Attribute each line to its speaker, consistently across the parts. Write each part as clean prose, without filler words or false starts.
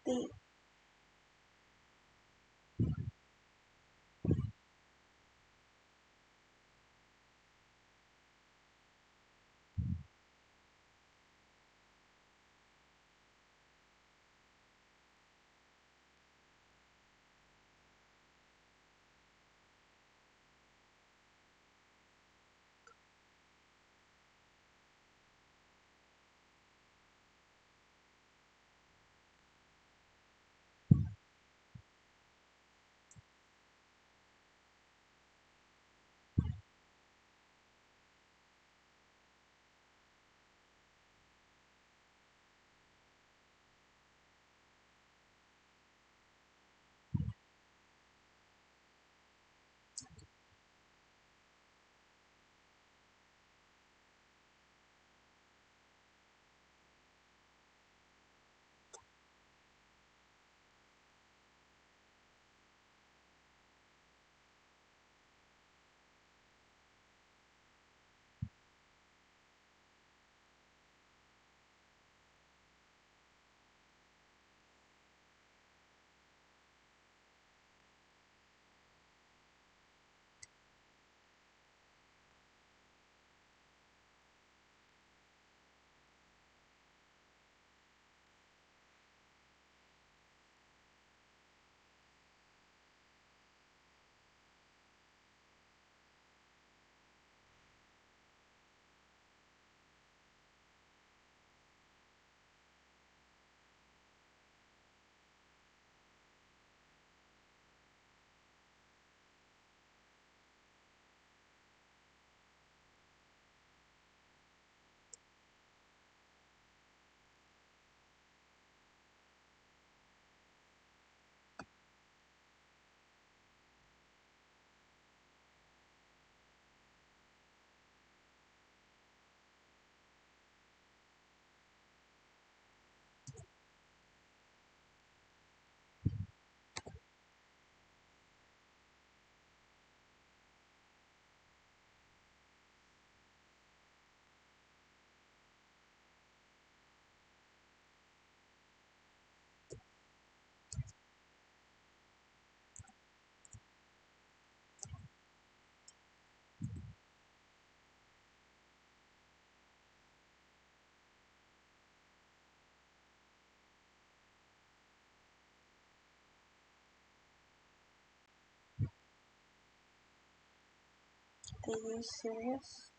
Speaker 1: They are you serious?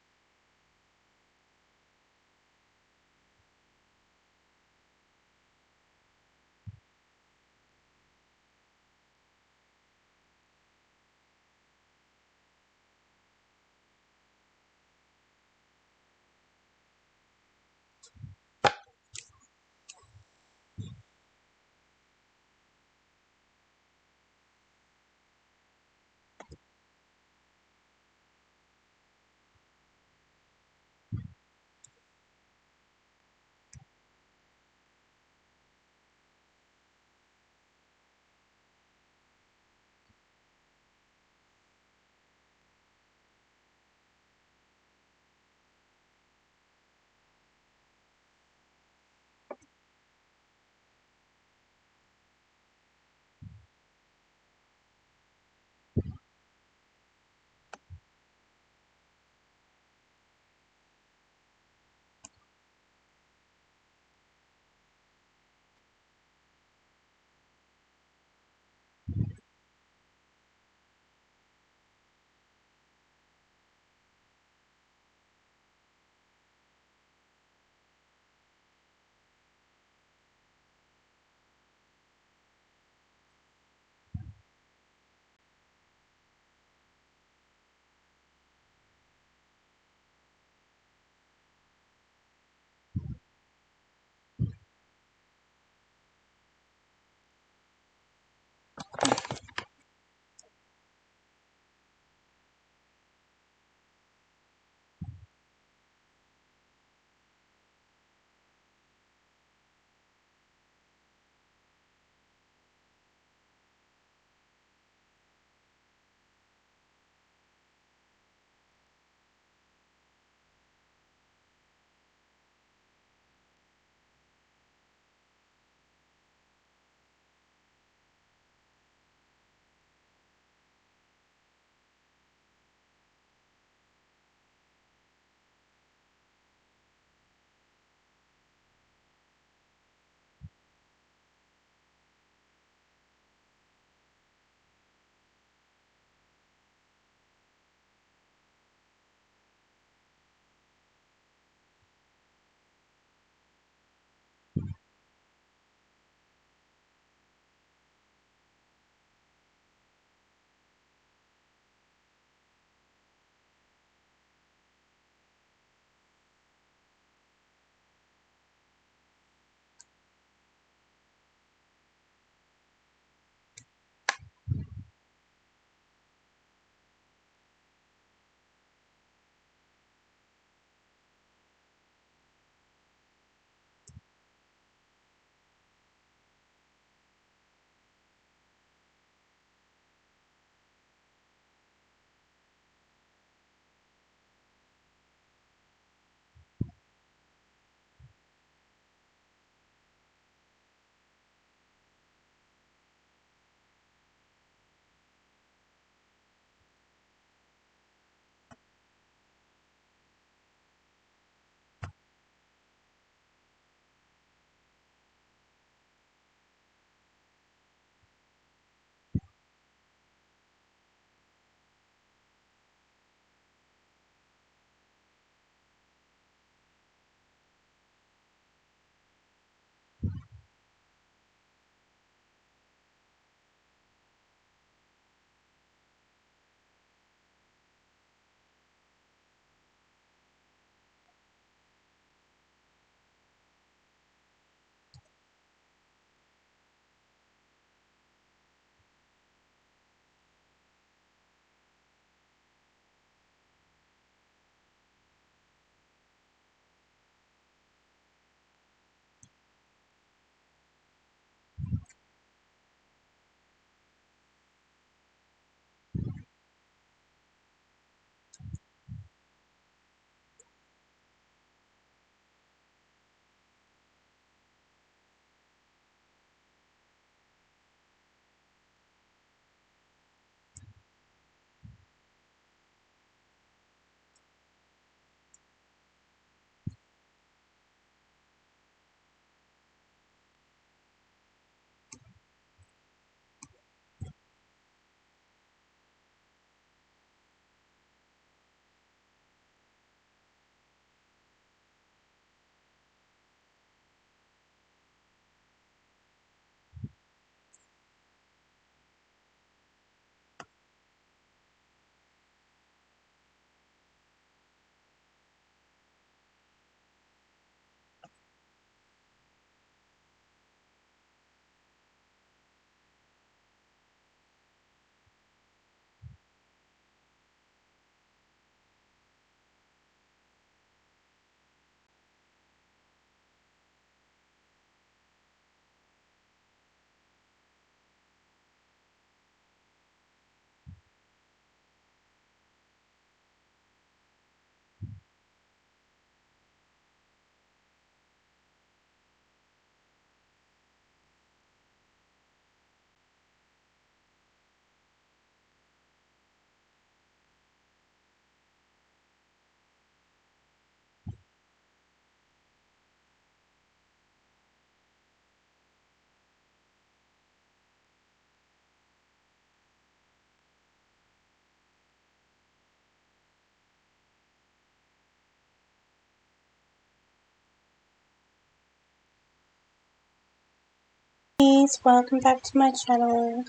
Speaker 1: Please welcome back to my channel.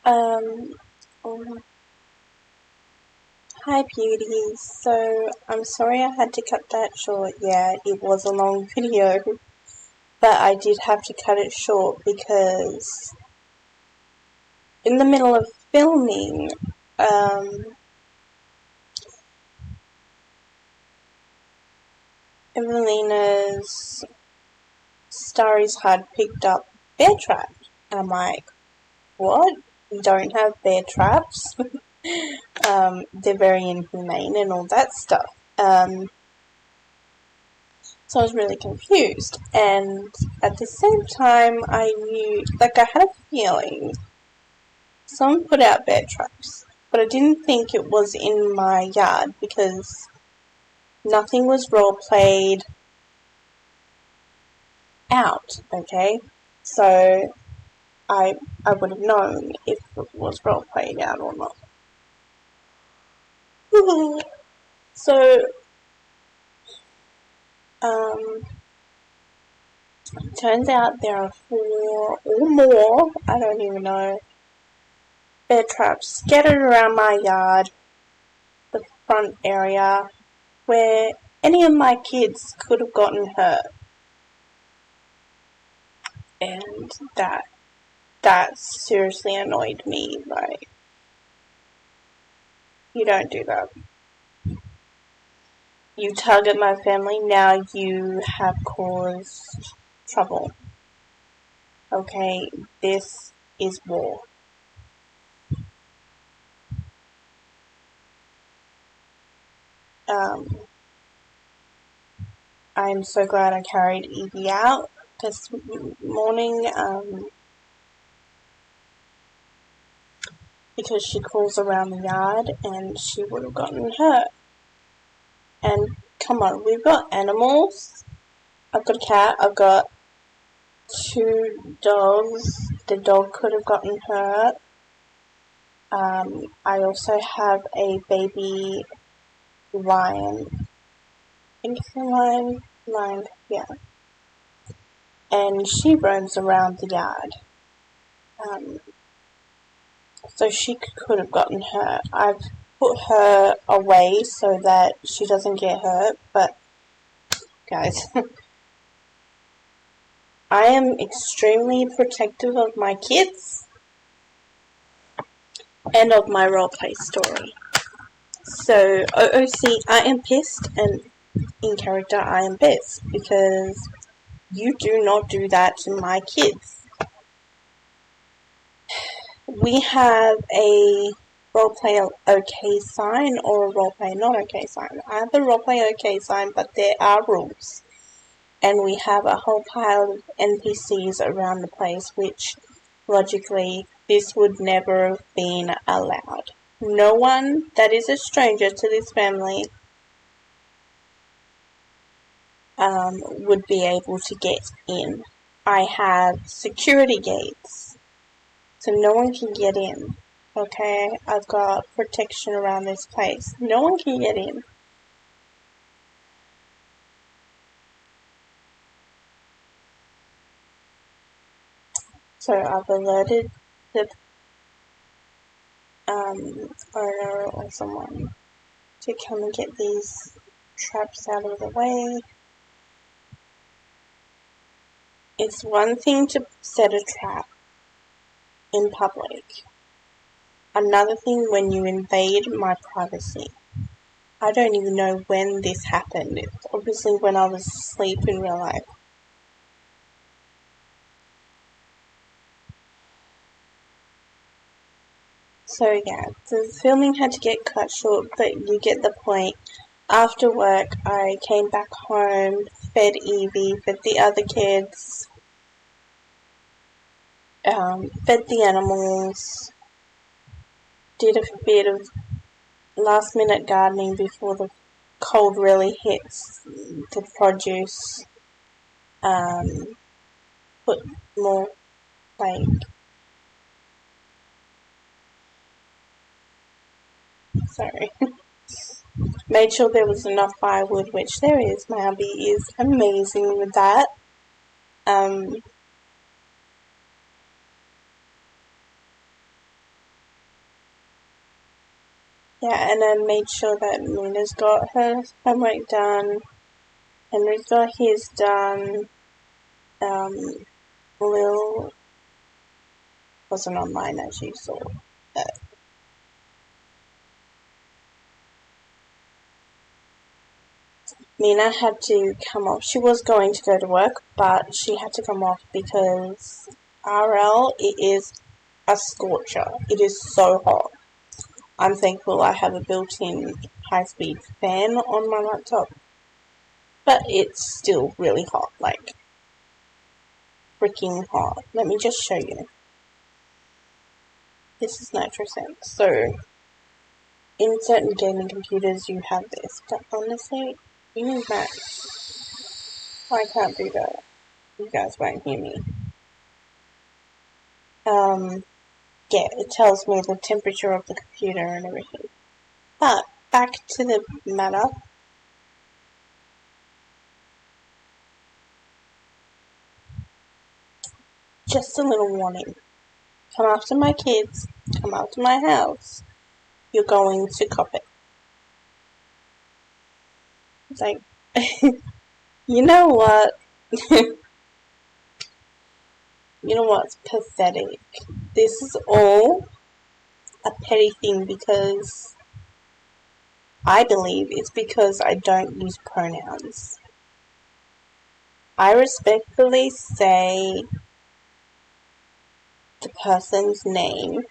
Speaker 1: Um, Hi beauties. So I'm sorry I had to cut that short. Yeah, it was a long video, but I did have to cut it short because in the middle of filming, Evelina's Starry's had picked up bear traps. And I'm like, what? We don't have bear traps? They're very inhumane and all that stuff. So I was really confused, and at the same time I knew, I had a feeling someone put out bear traps, but I didn't think it was in my yard because nothing was role played out, okay? So I would have known if it was role played out or not. So, turns out there are 4 or more, I don't even know, bear traps scattered around my yard, the front area, where any of my kids could have gotten hurt. And that seriously annoyed me. Like, you don't do that. You target my family, now you have caused trouble. Okay, this is war. I'm so glad I carried Evie out this morning, because she crawls around the yard and she would have gotten hurt. And come on, we've got animals. I've got a cat, I've got 2 dogs. The dog could have gotten hurt. I also have a baby lion. I think it's a lion, yeah. And she roams around the yard. So she could have gotten hurt. I've put her away so that she doesn't get hurt, but guys, I am extremely protective of my kids and of my roleplay story. So, OOC, I am pissed, and in character, I am pissed, because you do not do that to my kids. We have a roleplay okay sign or a roleplay not okay sign. I have the roleplay okay sign, but there are rules. And we have a whole pile of NPCs around the place, which, logically, this would never have been allowed. No one that is a stranger to this family would be able to get in. I have security gates, so no one can get in. Okay, I've got protection around this place. No one can get in. So I've alerted the owner or someone to come and get these traps out of the way. It's one thing to set a trap in public. Another thing when you invade my privacy. I don't even know when this happened. It's obviously when I was asleep in real life. So yeah, the filming had to get cut short, but you get the point. After work, I came back home, fed Evie, fed the other kids, fed the animals, did a bit of last minute gardening before the cold really hits the produce, put more, like, sorry, made sure there was enough firewood, which there is. My hubby is amazing with that. Yeah, and I made sure that Mina's got her homework done, Henry's got his done, Lil wasn't online as you saw. Mina had to come off. She was going to go to work, but she had to come off because RL, it is a scorcher. It is so hot. I'm thankful I have a built-in high-speed fan on my laptop, but it's still really hot, like freaking hot. Let me just show you. This is NitroSense. So, in certain gaming computers you have this, but honestly, you need Macs. I can't do that. You guys won't hear me. Yeah, it tells me the temperature of the computer and everything. But, back to the matter. Just a little warning. Come after my kids, come after my house, you're going to cop it. It's like, you know what? You know what's pathetic? This is all a petty thing because I believe it's because I don't use pronouns. I respectfully say the person's name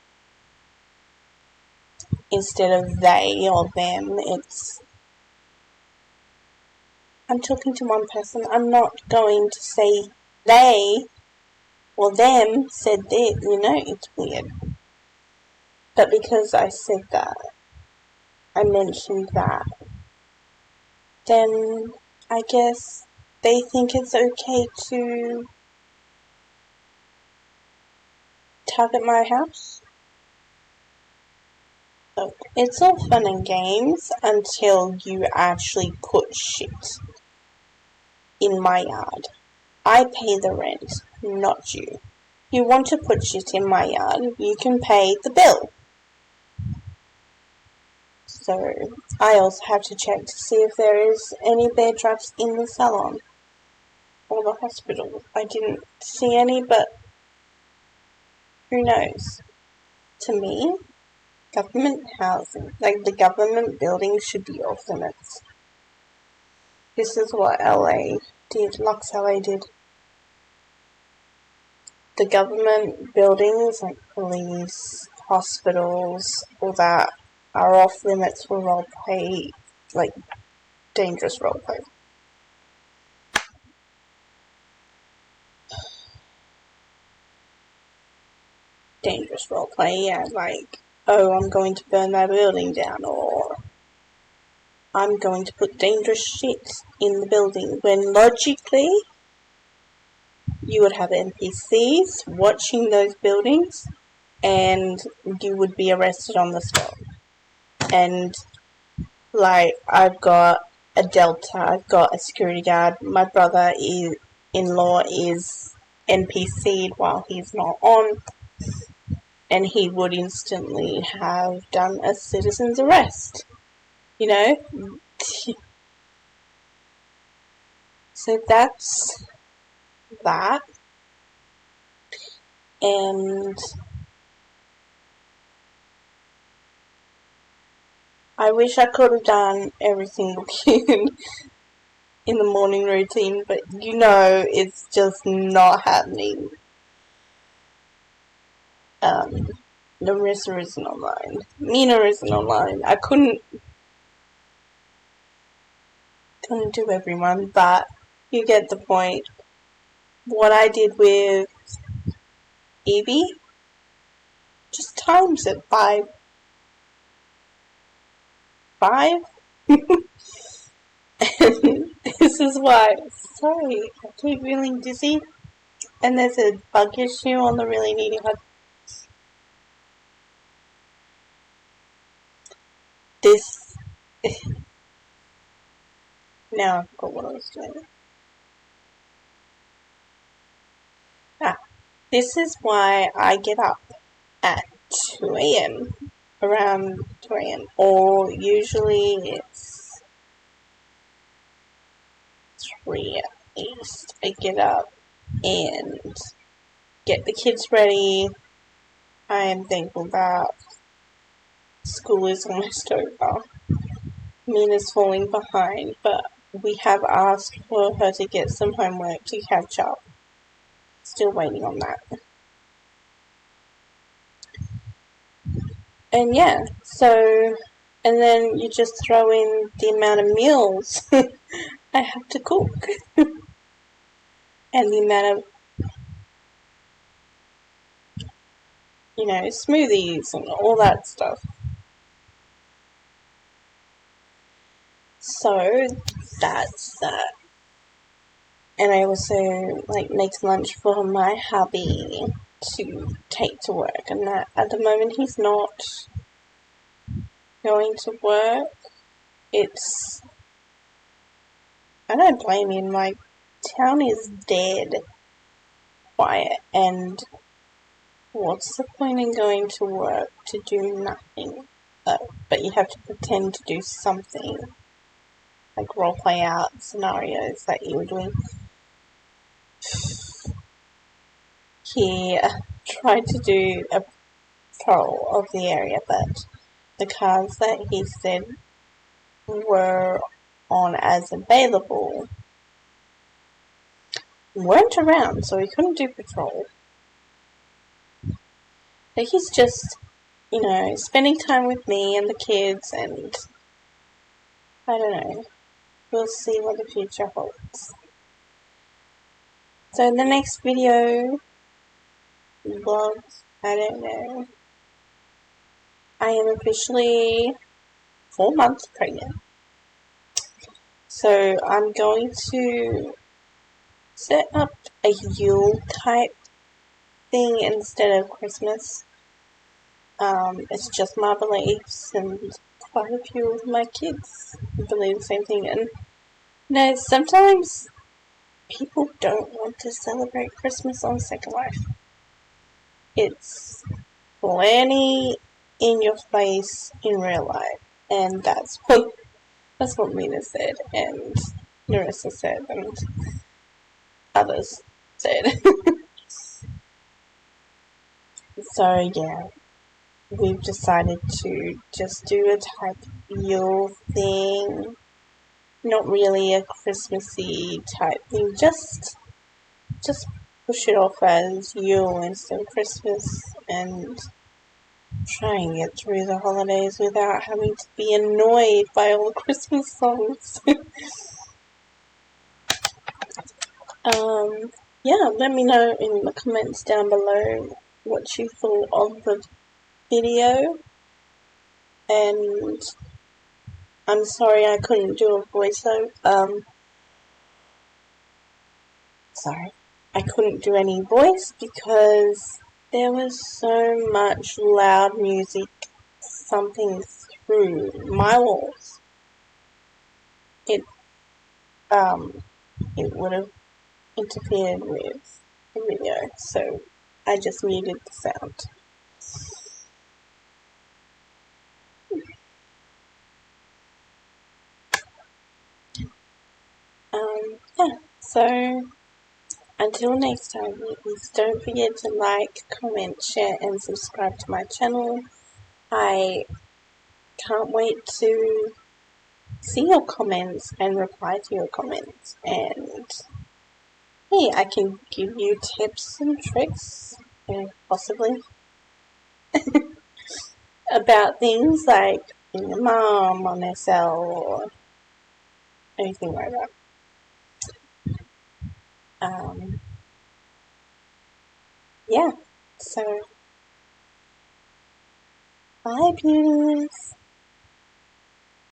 Speaker 1: instead of they or them. I'm talking to one person. I'm not going to say they or them said that. It's weird. But because I said that, I mentioned that, then I guess they think it's okay to target my house. Look, it's all fun and games until you actually put shit in my yard. I pay the rent, not you. You want to put shit in my yard, you can pay the bill. So, I also have to check to see if there is any bear traps in the salon or the hospital. I didn't see any, but who knows? To me, government housing, like the government buildings, should be off limits. This is what LA did, Lux LA did. The government buildings, like police, hospitals, all that, are off limits for roleplay, like dangerous roleplay. Dangerous roleplay, yeah, like, oh, I'm going to burn that building down, or I'm going to put dangerous shit in the building, when logically, you would have NPCs watching those buildings, and you would be arrested on the spot. And, like, I've got a Delta, I've got a security guard, my brother-in-law is NPC'd while he's not on, and he would instantly have done a citizen's arrest. So that's that. And I wish I could have done every single kid in the morning routine, but it's just not happening. Larissa isn't online. Mina isn't online. I couldn't do everyone, but you get the point. What I did with Evie, just times it by 5. And this is why, sorry, I keep feeling dizzy. And there's a bug issue on the really needy hut. This, now I forgot what I was doing. This is why I get up at 2 a.m. around 2 a.m. or usually it's 3 at least. I get up and get the kids ready. I am thankful that school is almost over. Mina's falling behind, but we have asked for her to get some homework to catch up. Still waiting on that. And yeah, so, and then you just throw in the amount of meals I have to cook. And the amount of, smoothies and all that stuff. So, that's that. And I also, make lunch for my hubby to take to work. And that, at the moment, he's not going to work. I don't blame him, town is dead quiet, and what's the point in going to work to do nothing? But you have to pretend to do something, like roleplay out scenarios that you were doing. He tried to do a patrol of the area, but the cars that he said were on as available weren't around, so he couldn't do patrol. But he's just, spending time with me and the kids, and I don't know. We'll see what the future holds. So in the next video, vlogs, I don't know. I am officially 4 months pregnant. So I'm going to set up a Yule type thing instead of Christmas. It's just my beliefs, and quite a few of my kids believe the same thing. And sometimes people don't want to celebrate Christmas on Second Life. It's plenty in your face in real life, and that's what Mina said, and Narissa said, and others said. So yeah, we've decided to just do a type Yule thing, not really a Christmassy type thing, just push it off as Yule instead of Christmas, and try and get through the holidays without having to be annoyed by all the Christmas songs. Yeah, let me know in the comments down below what you thought of the video, and I'm sorry I couldn't do a voiceover. Sorry, I couldn't do any voice because there was so much loud music thumping through my walls. It would have interfered with the video, so I just muted the sound. Yeah, so until next time, please don't forget to like, comment, share, and subscribe to my channel. I can't wait to see your comments and reply to your comments, and hey, I can give you tips and tricks, possibly, about things like being a mom on SL or anything like that. Yeah, so bye, beauties.